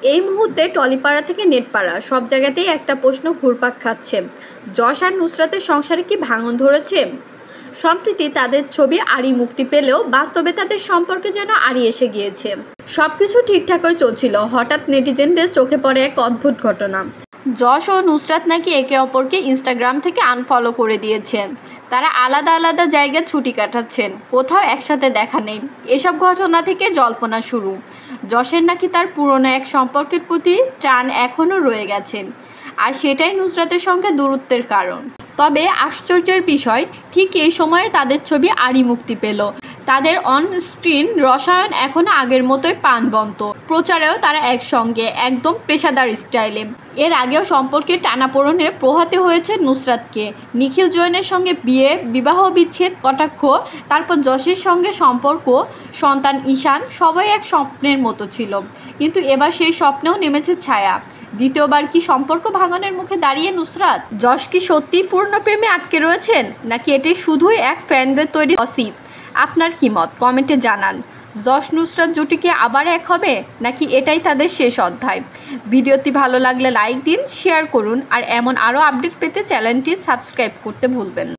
এই মুহূর্তে টলিপাড়া থেকে নেটপাড়া সব জায়গাতেই একটা প্রশ্ন ঘুরপাক খাচ্ছে, যশ আর নুসরাতের সংসারে কি ভাঙন ধরেছে? সম্প্রতি তাদের ছবি আড়ি মুক্তি পেলেও বাস্তবে তাদের সম্পর্কে যেন আড়ি এসে গিয়েছে। সবকিছু ঠিকঠাকই চলছিল, হঠাৎ নেটিজেনদের চোখে পড়ে এক অদ্ভুত ঘটনা। যশ ও নুসরাত নাকি একে অপরকে ইনস্টাগ্রাম থেকে আনফলো করে দিয়েছেন। তারা আলাদা আলাদা জায়গায় ছুটি কাটাচ্ছেন, কোথাও একসাথে দেখা নেই। এসব ঘটনা থেকে জল্পনা শুরু, যশের নাকি তার পুরনো এক সম্পর্কের প্রতি টান এখনও রয়ে গেছে, আর সেটাই নুসরাতের সঙ্গে দূরত্বের কারণ। তবে আশ্চর্যের বিষয়, ঠিক এই সময়ে তাদের ছবি আড়ি মুক্তি পেল। তাদের অন স্ক্রিন রসায়ন এখনও আগের মতোই প্রাণবন্ত, প্রচারেও তারা একসঙ্গে, একদম পেশাদার স্টাইলে। এর আগেও সম্পর্কে টানাপোড়েনে পোহাতে হয়েছে নুসরাতকে। নিখিল জৈনের সঙ্গে বিয়ে, বিবাহ বিচ্ছেদ, কটাক্ষ, তারপর যশের সঙ্গে সম্পর্ক, সন্তান ঈশান, সবাই এক স্বপ্নের মতো ছিল। কিন্তু এবার সেই স্বপ্নেও নেমেছে ছায়া। দ্বিতীয়বার কি সম্পর্ক ভাঙনের মুখে দাঁড়িয়ে নুসরাত? যশ কি সত্যিই পূর্ণ প্রেমে আটকে রয়েছেন, নাকি এটি শুধুই এক ফ্যানদের তৈরি গসিপ? আপনার কি মত কমেন্টে জানান। যশ নুসরাত জুটি কি আবার এক হবে, নাকি এটাই তাদের শেষ অধ্যায়? ভিডিওটি ভালো লাগলে লাইক দিন, শেয়ার করুন, আর এমন আরও আপডেট পেতে চ্যানেলটি সাবস্ক্রাইব করতে ভুলবেন না।